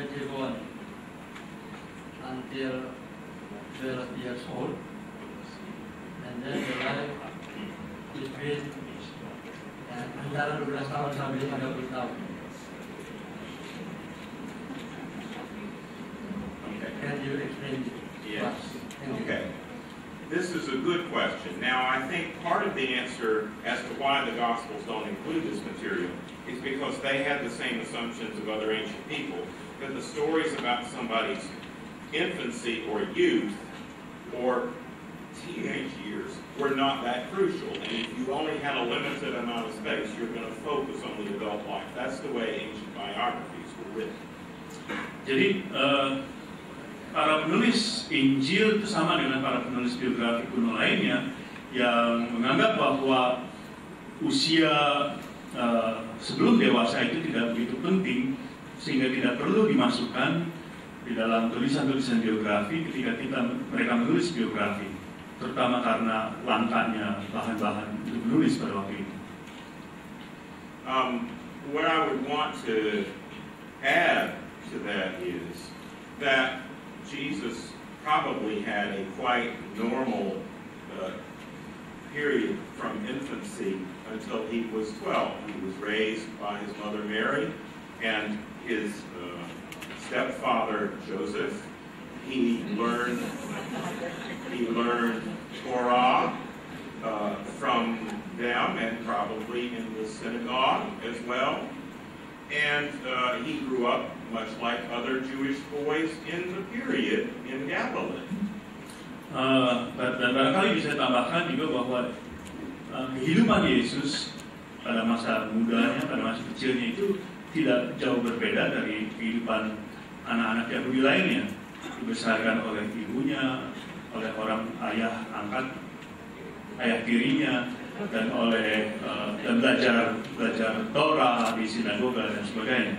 born until 12 years old, and then the life is been antara 12 tahun sampai 50 tahun. Can you explain it? Yes. Okay. This is a good question. Now, I think part of the answer as to why the Gospels don't include this material is because they had the same assumptions of other ancient people, that the stories about somebody's infancy or youth or teenage years were not that crucial. And if you only had a limited amount of space, you're going to focus on the adult life. That's the way ancient biographies were written. Jadi, para penulis Injil itu sama dengan para penulis biografi kuno lainnya yang menganggap bahwa usia sebelum dewasa itu tidak begitu penting sehingga tidak perlu dimasukkan di dalam tulisan-tulisan biografi ketika mereka menulis biografi, terutama karena langkanya bahan-bahan untuk menulis pada waktu itu. What I would want to add to that is that Jesus probably had a quite normal period from infancy until he was 12. He was raised by his mother Mary and his stepfather Joseph. He learned Torah from them and probably in the synagogue as well. And he grew up much like other Jewish boys in the period in Galilee. Dan barangkali bisa tambahkan juga bahwa kehidupan Yesus pada masa mudanya, pada masa kecilnya itu tidak jauh berbeda dari kehidupan anak-anak Yahudi lainnya. Dibesarkan oleh ibunya, oleh orang ayah angkat, ayah tirinya, dan oleh dan belajar Torah di sinagoga dan sebagainya.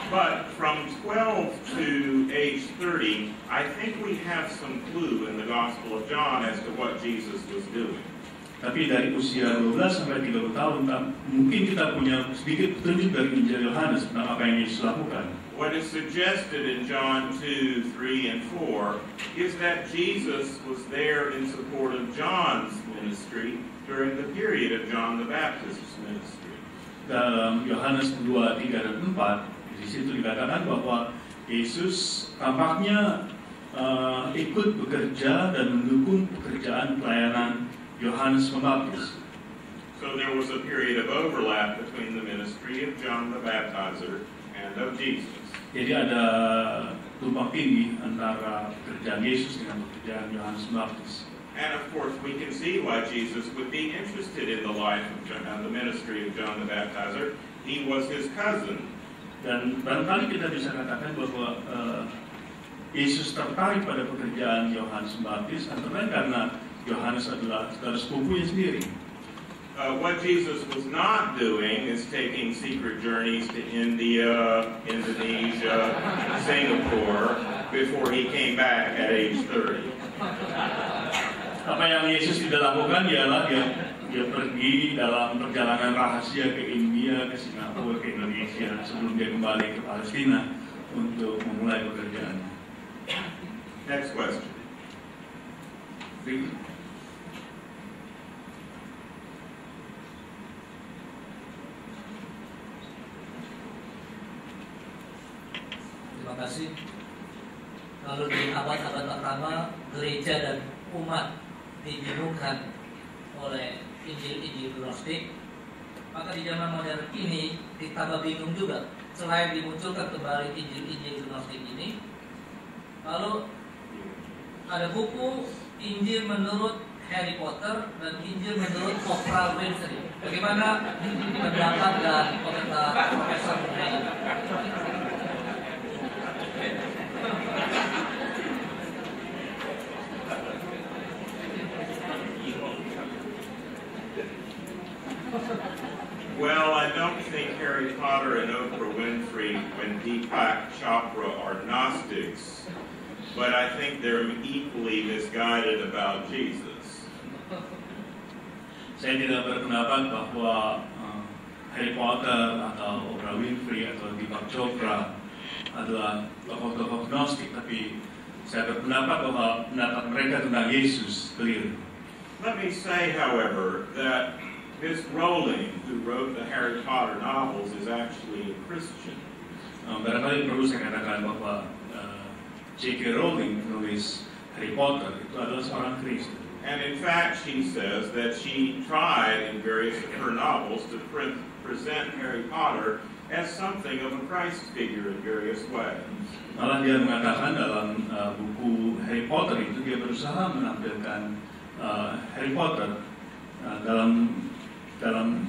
But from 12 to age 30, I think we have some clue in the Gospel of John as to what Jesus was doing. Tapi dari usia 12 sampai 30 tahun, mungkin kita punya sedikit petunjuk dari Injil Yohanes tentang apa yang Yesus lakukan. What is suggested in John 2, 3, and 4 is that Jesus was there in support of John's ministry during the period of John the Baptist's ministry. Dalam Yohanes 2, 3, dan 4, di situ dikatakan bahwa Yesus tampaknya ikut bekerja dan mendukung pekerjaan pelayanan Yohanes Pembaptis. So there was a period of overlap between the ministry of John the Baptizer and of Jesus. Jadi ada tumpang tindih antara pekerjaan Yesus dengan pekerjaan Yohanes Pembaptis. And of course, we can see why Jesus would be interested in the life of John, the ministry of John the Baptizer. He was his cousin. Dan barangkali kita bisa katakan bahwa Yesus tertarik pada pekerjaan Yohanes Pembaptis antara lain karena Yohanes adalah saudara sepupunya sendiri. What Jesus was not doing is taking secret journeys to India, Indonesia, Singapore before he came back at age 30. Apa yang Yesus tidak lakukan ialah dia pergi dalam perjalanan rahasia ke India, ke Singapura, ke Indonesia sebelum dia kembali ke Palestina untuk memulai pekerjaannya. Next question. Terima kasih. Kalau di abad-abad pertama, gereja dan umat dibingungkan oleh Injil-Injil Gnostik, maka di zaman modern ini ditambah bingung juga. Selain dimunculkan kembali Injil-Injil Gnostik ini, lalu ada buku Injil menurut Harry Potter dan Injil menurut Prof. Witherington. Bagaimana pendapat dan komentar Profesor mengenai ini? Well, I don't think Harry Potter and Oprah Winfrey and Deepak Chopra are Gnostics, but I think they're equally misguided about Jesus. Saya tidak berpendapat bahwa Harry Potter atau Oprah Winfrey atau Deepak Chopra adalah tokoh-tokoh gnostik, tapi saya berpendapat bahwa pendapat mereka tentang Yesus keliru. Let me say, however, that Miss Rowling, who wrote the Harry Potter novels, is actually a Christian. Barangkali perlu saya katakan bahwa J.K. Rowling, penulis Harry Potter, itu adalah seorang Kristen. And in fact, she says that she tried in various of her novels to present Harry Potter as something of a Christ figure in various ways. Malah dia mengatakan dalam buku Harry Potter itu dia berusaha menampilkan Harry Potter dalam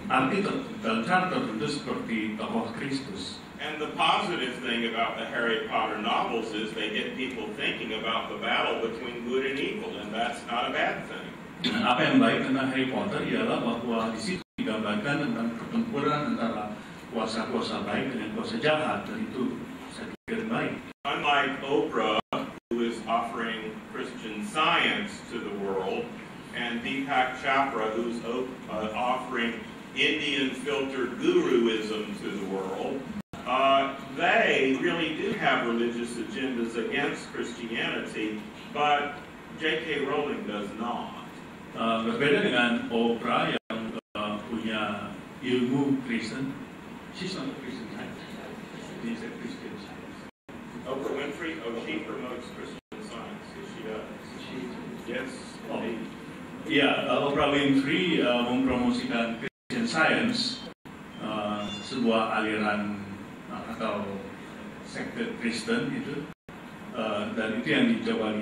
arti dalam cara tertentu seperti tokoh Kristus. And the positive thing about the Harry Potter novels is they get people thinking about the battle between good and evil, and that's not a bad thing. Dan apa yang baik tentang Harry Potter ialah bahwa di situ digambarkan tentang pertempuran antara kuasa-kuasa baik dengan kuasa jahat, dan itu saya pikir baik. Unlike Oprah, who is offering Christian Science to the world, and Deepak Chopra, who's offering Indian filtered guruism to the world, they really do have religious agendas against Christianity, but J.K. Rowling does not. Berbeda dengan Oprah yang punya ilmu Kristen, she's not a Christian Science, she's a Christian Science. Oprah Winfrey, she promotes Christian Science, she does. Yes. Ya, Oprah Winfrey mempromosikan Christian Science, sebuah aliran atau sekte Kristen itu, dan itu yang dicoba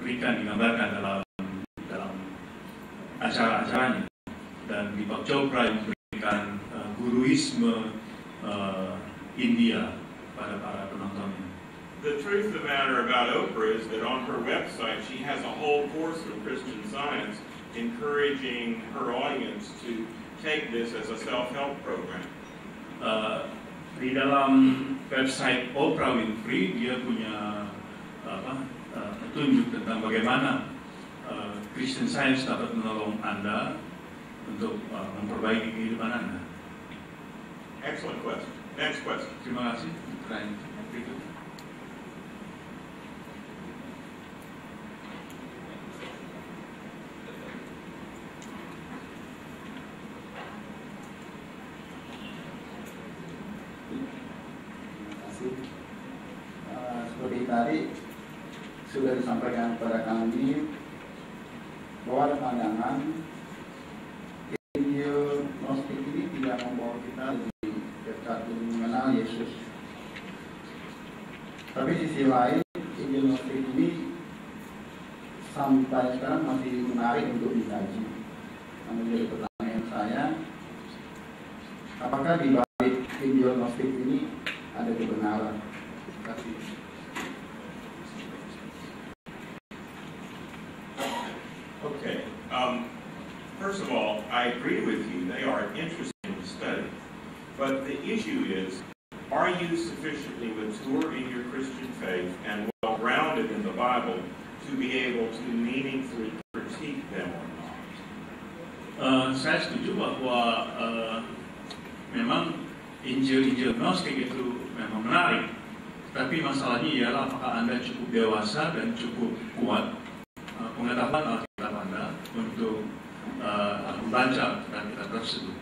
digambarkan dalam acara-acaranya. Dan Deepak Chopra yang memberikan guruisme India pada para penontonnya. The truth of the matter about Oprah is that on her website she has a whole course of Christian Science encouraging her audience to take this as a self-help program. Di dalam website Oprah Winfrey dia punya petunjuk tentang bagaimana Christian Science dapat menolong Anda untuk memperbaiki kehidupan Anda. Excellent question. Next question. Terima kasih. Pertanyaan berikut. Seperti tadi sudah disampaikan kepada kami bahwa ada pandangan Injil Gnostik ini tidak membawa kita lebih dekat mengenal Yesus. Tapi sisi lain Injil Gnostik ini sampai sekarang masih menarik untuk dikaji. Nah, menjadi pertanyaan saya, apakah di balik Injil Gnostik ini ada kebenaran? Terima kasih. Okay. First of all, I agree with you. They are interesting to study. But the issue is, are you sufficiently mature in your Christian faith and well-grounded in the Bible to be able to meaningfully critique them or not? Saya setuju bahwa memang Injil Gnostik itu memang menarik. Tapi masalahnya ialah apakah Anda cukup dewasa dan cukup kuat pengetahuan Alkitab Anda untuk membaca kitab tersebut.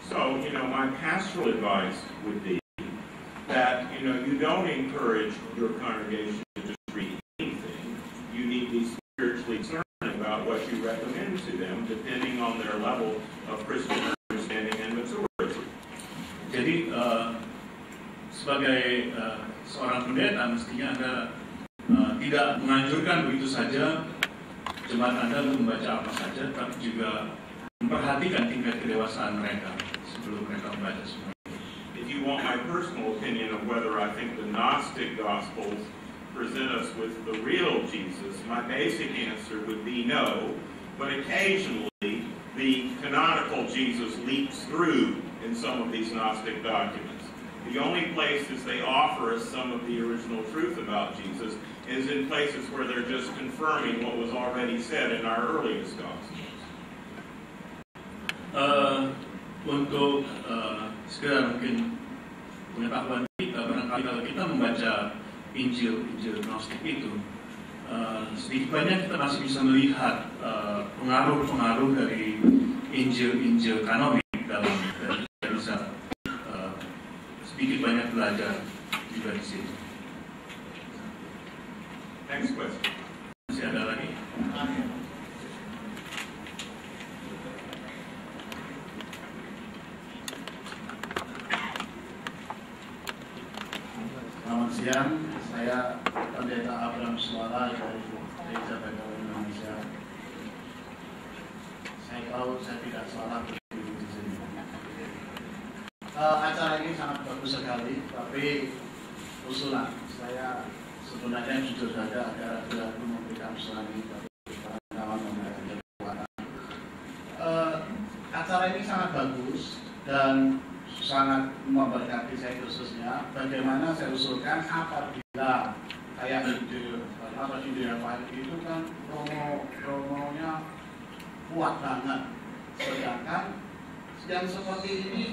So, my pastoral advice would be that, you don't encourage your congregation to just read anything. You need to be spiritually discerning about what you recommend to them, depending on their level of Christian understanding and maturity. Jadi, sebagai seorang pendeta, mestinya Anda tidak menganjurkan begitu saja jemaat Anda untuk membaca apa saja, tapi juga memperhatikan tingkat kedewasaan mereka sebelum mereka membaca semua. If you want my personal opinion of whether I think the Gnostic Gospels present us with the real Jesus, my basic answer would be no, but occasionally the canonical Jesus leaks through in some of these Gnostic documents. The only places they offer us some of the original truth about Jesus is in places where they're just confirming what was already said in our earliest Gospels. Untuk sekedar mungkin pengetahuan kita, barangkali kalau kita membaca Injil Gnostik itu, sedikit banyak kita masih bisa melihat pengaruh-pengaruh dari Injil kanonik dalam kita bisa sedikit banyak belajar juga di sini. Next question. Masih ada lagi? Selamat siang, saya Pendeta Abraham Suara dari Gereja Biblika Indonesia. Saya tahu saya tidak salah berdiri di sini. Acara ini sangat bagus sekali, tapi usulan saya sebenarnya jujur saja agak ragu-ragu memberikan usulan ini bagi kawan-kawan memberikan kekuatan. Acara ini sangat bagus dan sangat memberkati saya khususnya. Bagaimana saya usulkan apabila kayak ide yang lain itu kan promonya kuat banget, sedangkan yang seperti ini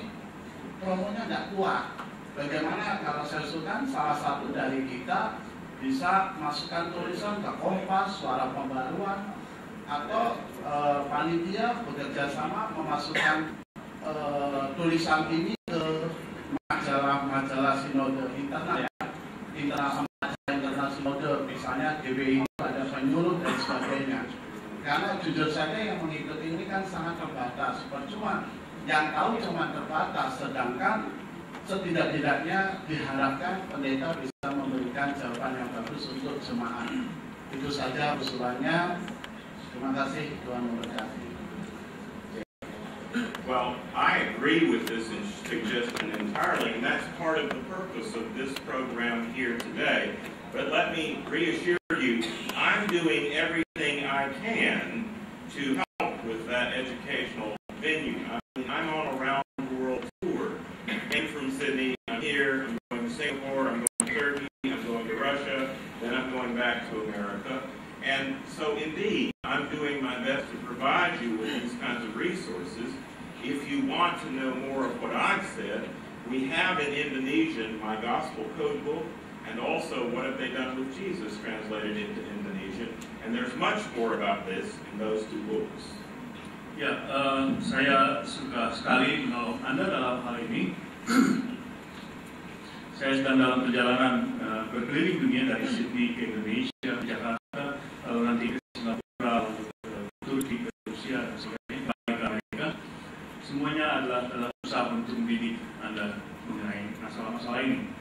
promonya nggak kuat. Bagaimana kalau saya usulkan salah satu dari kita bisa masukkan tulisan ke Kompas, Suara Pembaruan, atau panitia bekerja sama memasukkan tulisan ini ke majalah sinode internal internal sinode, misalnya GBI ada penyuluh dan sebagainya. Karena jujur saja yang mengikuti ini kan sangat terbatas, percuma yang tahu cuma terbatas, sedangkan setidak-tidaknya diharapkan pendeta bisa memberikan jawaban yang bagus untuk jemaat. Itu saja usulannya. Terima kasih, Tuhan memberkati. Well, I agree with this suggestion entirely, and that's part of the purpose of this program here today. But let me reassure you, I'm doing everything I can to help with that educational venue. I mean, I'm on a round-the-world tour. I came from Sydney, I'm here, I'm going to Singapore, I'm going to Turkey, I'm going to Russia, then I'm going back to America. And so, indeed, I'm doing my best to provide you with these kinds of resources. If you want to know more of what I've said, we have in Indonesian my Gospel Code Book, and also What Have They Done with Jesus, translated into Indonesian. And there's much more about this in those two books. Ya, saya suka sekali menolong Anda dalam hal ini. Saya sedang dalam perjalanan berkeliling dunia dari Sydney ke Indonesia, ke Jakarta, lalu nanti ke Singapura, ke Turki, ke Rusia, dan sebagainya, ke Amerika. Semuanya adalah dalam usaha untuk mendidik Anda mengenai masalah-masalah ini.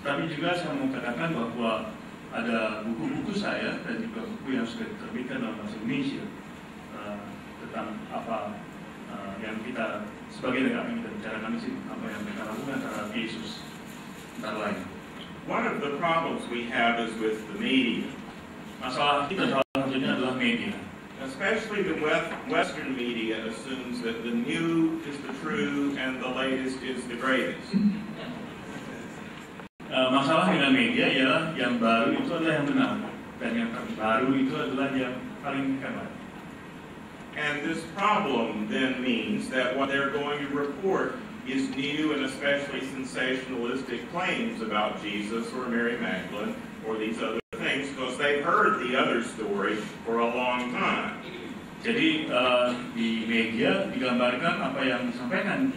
Tapi juga saya mau katakan bahwa ada buku-buku saya dan juga buku yang sudah diterbitkan dalam bahasa Indonesia tentang apa yang kita sebagai apa yang kita bicarakan di sini, apa yang kita lakukan terhadap Yesus antara lain. One of the problems we have is with the media. Masalah kita salah satunya adalah media. Especially the Western media assumes that the new is the true and the latest is the greatest. Masalah dengan media ialah yang baru itu adalah yang benar dan yang terbaru itu adalah yang paling hebat. And this problem then means that what they're going to report is new and especially sensationalistic claims about Jesus or Mary Magdalene or these other things because they've heard the other story for a long time. Jadi di media digambarkan apa yang disampaikan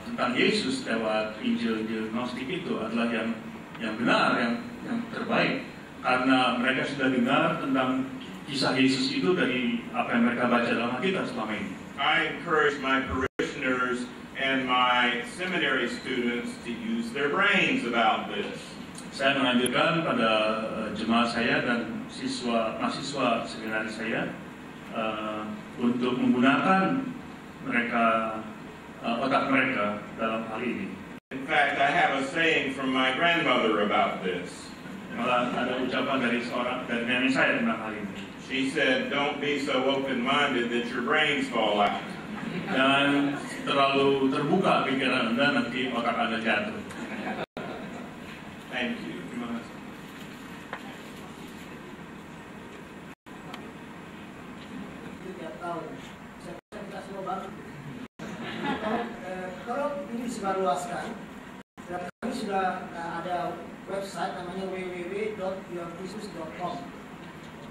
tentang Yesus lewat Injil Gnostik itu adalah yang benar, yang terbaik, karena mereka sudah dengar tentang kisah Yesus itu dari apa yang mereka baca dalam Alkitab selama ini. I encourage my parishioners and my seminary students to use their brains about this. Saya menganjurkan pada jemaat saya dan mahasiswa seminari saya untuk menggunakan otak mereka dalam hal ini. In fact, I have a saying from my grandmother about this. Malah ada ucapan dari nenek saya tentang hal ini. She said, "Don't be so open-minded that your brains fall out." Jangan terlalu terbuka pikiran Anda, nanti otak Anda jatuh. Thank you. Terima kasih. Tiap tahun, saya tidak semua baru. Kalau ini disebarluaskan, dan kami sudah sudah ada website namanya www.yourkristus.com.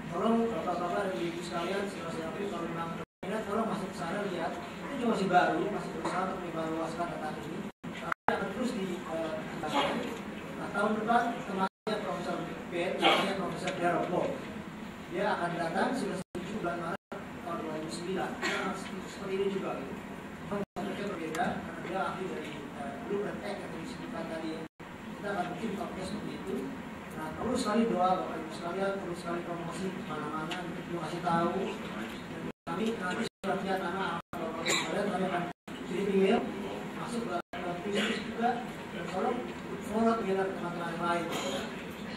Tolong bapak-bapak dan ibu sekalian, saudara-saudaraku, kalau memang minat, tolong masuk ke sana lihat. Itu masih baru, masih berusaha untuk mengevaluasikan data ini. Tapi akan terus dikembangkan. Nah, tahun depan temannya Profesor Ph.D, namanya Profesor Darabo, dia akan datang sudah 7 bulan Maret tahun 2009. Nah, seperti ini juga. Mereka berbeda karena dia ahli dari blueprint tech yang disebutkan tadi. Kita akan bikin topnya seperti itu. Nah, perlu sekali doa Bapak Ibu sekalian, perlu sekali promosi kemana-mana untuk kasih tahu. Dan kami nanti sudah punya nama Bapak Ibu sekalian, kami akan kirim email masuk ke bisnis juga dan tolong follow dengan teman-teman lain.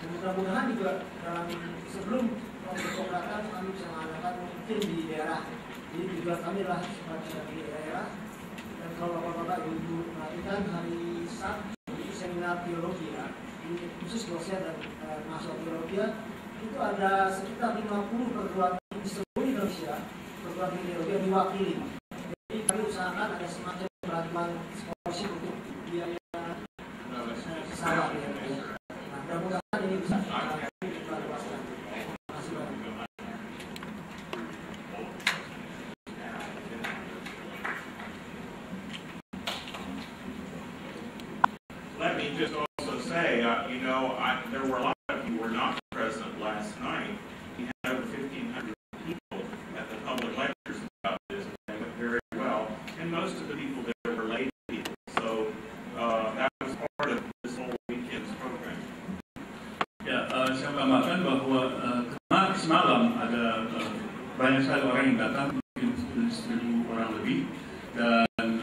Dan mudah-mudahan juga dalam sebelum proses datang kami bisa mengadakan mungkin di daerah. Jadi tujuan kami adalah sebagai di daerah. Dan kalau Bapak-Bapak Ibu perhatikan hari Sabtu itu seminar teologi ya, khusus dosen dan mahasiswa teologi itu ada sekitar 50 perguruan tinggi seluruh Indonesia, perguruan tinggi teologi yang diwakili. Jadi kami usahakan ada semacam bantuan scholarship untuk biaya pesawat ya. Nah, mudah-mudahan ini bisa kita luaskan. Terima kasih banyak. Let me just also say, there were a lot of you who were not present last night. We had over 1,500 people at the public lectures about this, and they went very well. And most of the people there were lay people, so that was part of this whole weekend's program. Ya, saya tambahkan bahwa semalam ada banyak sekali orang yang datang, mungkin 1,000 orang lebih, dan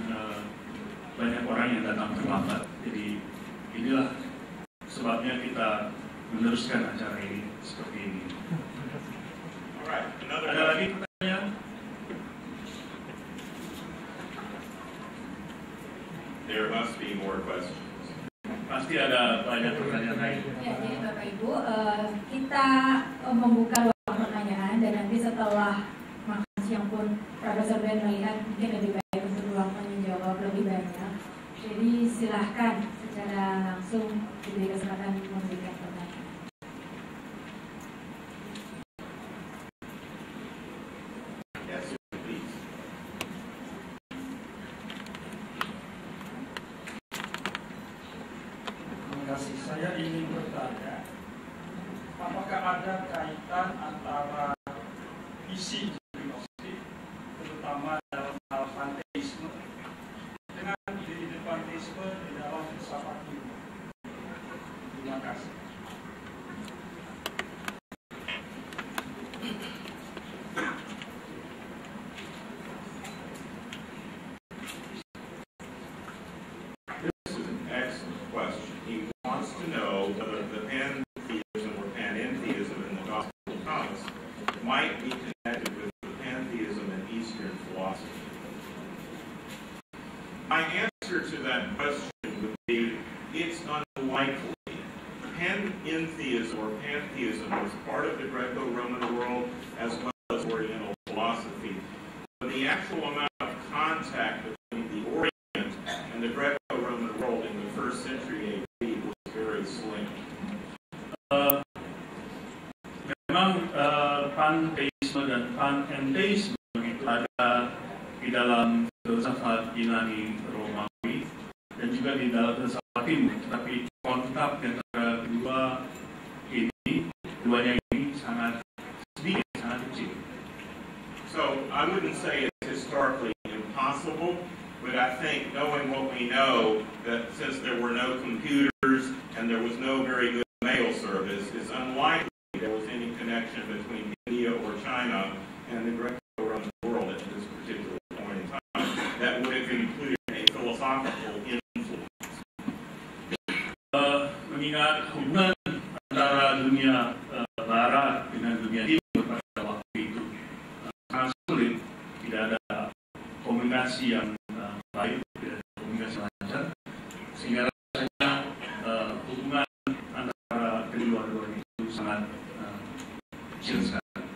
banyak orang yang datang terlambat. Jadi inilah sebabnya kita meneruskan acara ini seperti ini. Alright, Ada lagi pertanyaan? There must be more questions. Pasti ada banyak pertanyaan lain. Ya, jadi Bapak Ibu, kita membuka ruang pertanyaan dan nanti setelah makan siang pun Profesor Ben melihat mungkin lebih baik untuk ruang tanya jawab lebih banyak. Jadi silahkan secara langsung diberi kesempatan memberikan pertanyaan. Yes, please. Terima kasih. Saya ingin bertanya, apakah ada kaitan antara isi gnostik, terutama dalam hal panteisme, dengan ide-ide panteisme di dalam filsafat Hindu? Terima kasih. This is an excellent question. He wants to know whether the pantheism or panentheism in the Gospel of Thomas might be connected with the pantheism in Eastern philosophy. My answer to that question would be, it's unlikely. Panentheism or pantheism was part of the Greco-Roman world as well as Oriental philosophy. But the actual amount of contact between the Orient and the Greco-Roman world in the 1st century AD was very slim. Memang panteisme dan panentheisme itu ada di dalam filsafat Yunani Romawi dan juga di dalam filsafat Timur, tetapi kontak antara duanya ini sangat sedikit, sangat kecil. So I wouldn't say it's historically impossible, but I think knowing what we know, that since there were no computers and there was no very good mail service, it's unlikely there was any connection between India or China and the Greco-Roman world at this particular point in time. That would have included a philosophical influence. Mengingat hubungan antara dunia barat dengan dunia timur pada waktu itu sangat sulit, tidak ada komunikasi yang baik, komunikasi lancar, sehingga rasanya hubungan antara kedua-duanya itu sangat kecil sekali.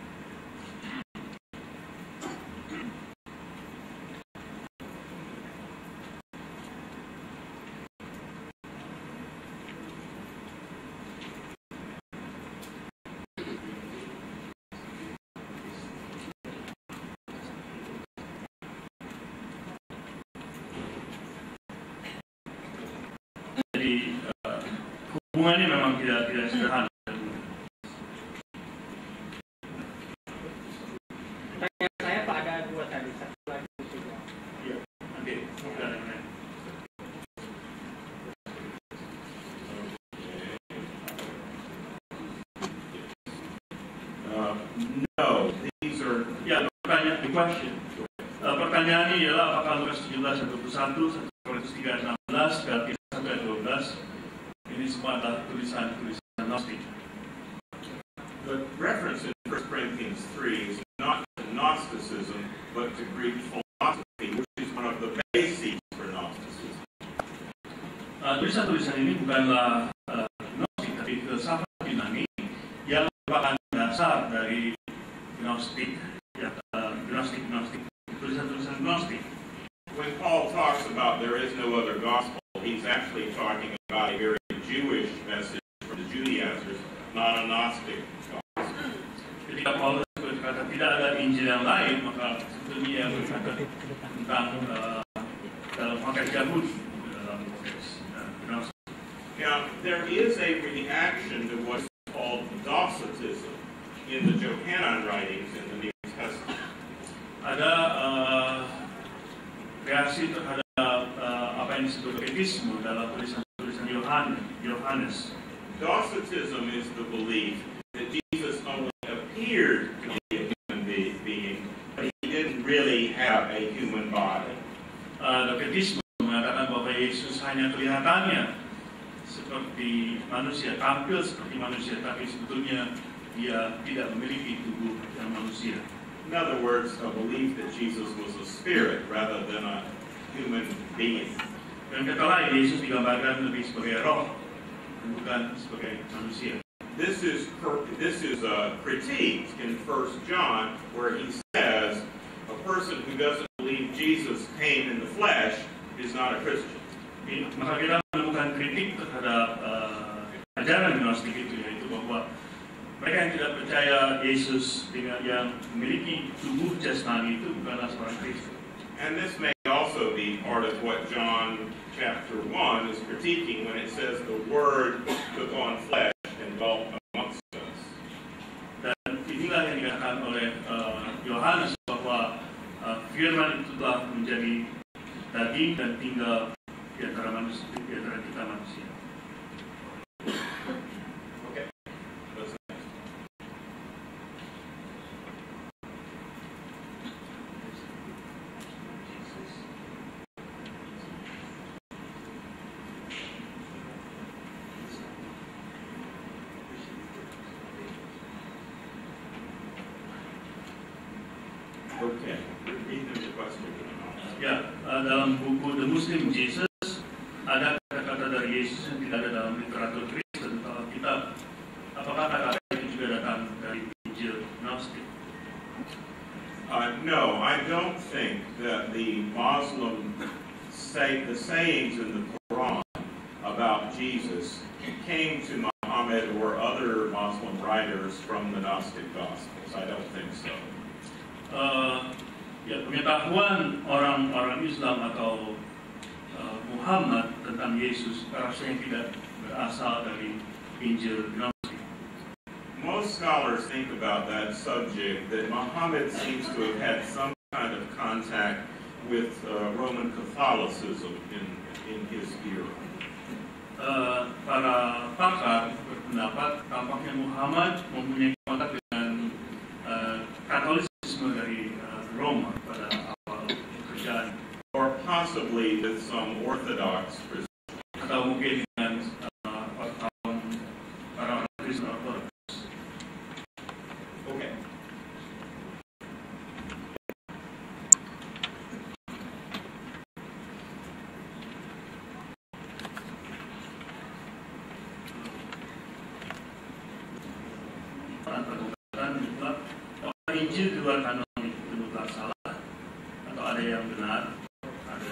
hubungannya memang tidak sederhana. Pertanyaan saya Pak ada dua tadi, satu lagi juga. Iya, nanti. No, these are... Ya, pertanyaan, the question. Pertanyaannya ialah apakah Lukas 17:21, 1 Korintus 3:16, Galatia 1:12 ini semua adalah tulisan-tulisan Gnostik. The reference in 1 Corinthians 3 is not to Gnosticism, but to Greek philosophy, which is one of the bases for Gnosticism. Tulisan-tulisan ini bukanlah Gnostik, tapi filsafat Yunani yang merupakan dasar dari Gnostik, tulisan-tulisan Gnostik. When Paul talks about there is no other gospel, he's actually talking about a very Jewish message from the Judaizers, not a Gnostic gospel. Ketika Paulus berkata tidak ada Injil yang lain, maka sebetulnya ia berkata tentang dalam konteks Yahudi, dalam konteks Gnostik. Now, there is a reaction to what's called Docetism in the Johannine writings in the New Testament. Ada reaksi terhadap apa yang disebut Pietisme dalam tulisan-tulisan Yohanes. Docetism is the belief that Jesus only appeared to be a human being, but he didn't really have a human body. Pietisme mengatakan bahwa Yesus hanya kelihatannya seperti manusia, tampil seperti manusia, tapi sebetulnya dia tidak memiliki tubuh yang manusia. In other words, a belief that Jesus was a spirit rather than a human being. Dan kata lain, Yesus digambarkan lebih sebagai roh, bukan sebagai manusia. This is critiqued in 1 John, where he says a person who doesn't believe Jesus came in the flesh is not a Christian. Maka kita menemukan kritik terhadap ajaran Gnostik itu, yaitu bahwa mereka yang tidak percaya Yesus dengan yang memiliki tubuh jasmani itu bukanlah seorang Kristen. And this may also be part of what John chapter 1 is critiquing when it says the Word took on flesh and dwelt amongst us. Dan inilah yang dikatakan oleh Yohanes bahwa firman itu telah menjadi daging dan tinggal di antara manusia, di antara kita manusia. Okay. What's next? Okay. Repeat the question. Ya, dalam buku The Muslim Jesus ada kata-kata dari Yesus yang tidak ada dalam literatur Kristen atau Alkitab. Apakah kata-kata itu juga datang dari Injil Gnostik? No, I don't think that the Muslim sayings in the Quran about Jesus came to Muhammad or other Muslim writers from the Gnostic Gospels. I don't think so. Ya, pengetahuan orang-orang Islam atau Muhammad tentang Yesus rasanya tidak berasal dari Injil Gnostik. Most scholars think about that subject that Muhammad seems to have had some kind of contact with Roman Catholicism in his era. Para pakar berpendapat tampaknya Muhammad mempunyai kontak dengan Katolisisme dari Roma pada awal kerajaan, or possibly with some Orthodox Christians. Atau mungkin dengan orang Kristen Ortodoks. Okay. Injil di luar kanon itu benar salah atau ada yang benar, ada.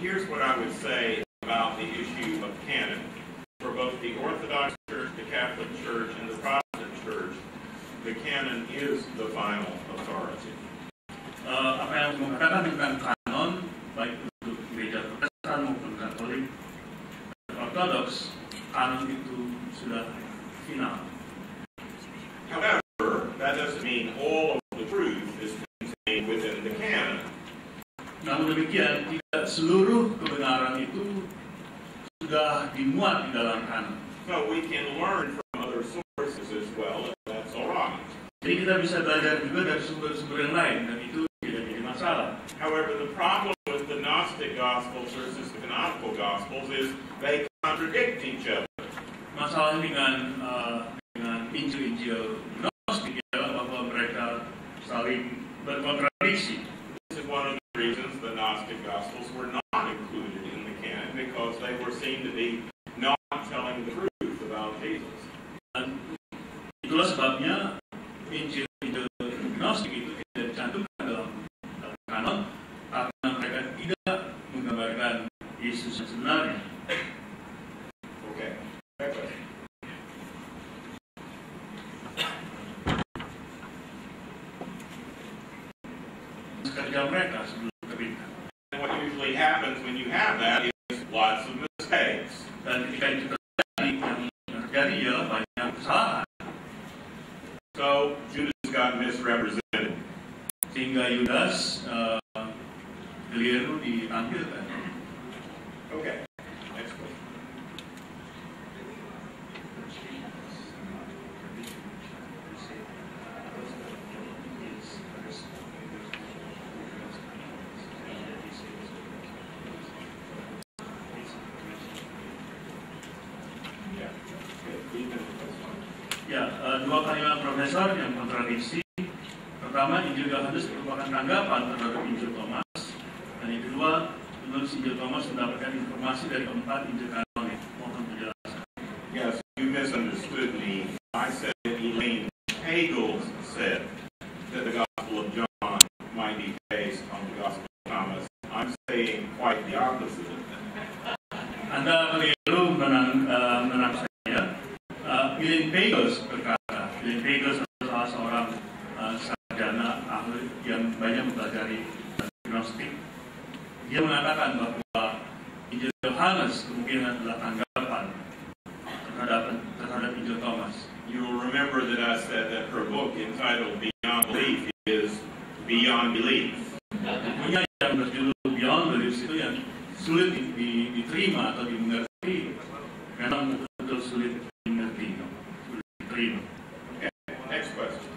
Here's what I would say about the issue of canon. For both the Orthodox Church, the Catholic Church, and the Protestant Church, the canon is the final authority. apa yang mengatakan tentang kanon, baik untuk gereja Protestan maupun Katolik dan Ortodoks, kanon itu sudah final. However, that doesn't mean all of the truth is contained within the canon. Namun demikian, tidak seluruh kebenaran itu sudah dimuat di dalam kanon. So we can learn from other sources as well, and that's all right. Jadi kita bisa belajar juga dari sumber-sumber yang lain, dan itu tidak jadi masalah. However, the problem with the Gnostic Gospels versus the canonical Gospels is they contradict each other. Masalah dengan Injil-Injil Gnostik adalah bahwa mereka saling berkontradiksi. This is one of the reasons the Gnostic Gospels were not included in the canon, because they were seen to be not telling the truth about Jesus. Dan itulah sebabnya Injil Gnostik itu tidak dicantumkan dalam kanon, karena mereka tidak menggambarkan Yesus yang sebenarnya. Okay. Kerja mereka sebelum terbitkan. And what usually happens when you have that is lots of mistakes. Dan ketika itu terjadi, yang terjadi ialah banyak kesalahan. So Judas got misrepresented. Sehingga Yudas keliru ditampilkan. Okay. Next question. Ya, dua kalimat profesor yang kontradiksi. Pertama, Injil Yohanes merupakan tanggapan terhadap Injil Thomas, dan yang kedua, penulis Injil Thomas mendapatkan informasi dari keempat Injil kanonik. Mohon penjelasan. Yes, you misunderstood me. I said that Elaine Hagel said that the Gospel of John might be based on the Gospel of Thomas. I'm saying quite the opposite. Anda keliru menang saya. Elaine Hagel berkata, Elaine Hagel adalah salah seorang sarjana ahli yang banyak mempelajari gnostik. Dia mengatakan bahwa Injil Yohanes kemungkinan adalah tanggapan terhadap Injil Thomas. You'll remember that I said that her book entitled Beyond Belief is Beyond Belief. Bukunya yang berjudul Beyond Belief itu yang sulit diterima atau dimengerti, memang betul sulit dimengerti, sulit diterima. Okay, next question.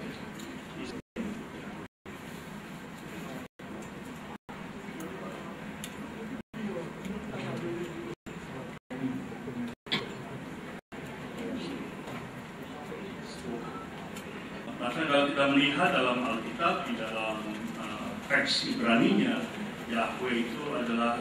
Bahkan kalau kita melihat dalam Alkitab, di dalam teks Ibraninya, Yahweh itu adalah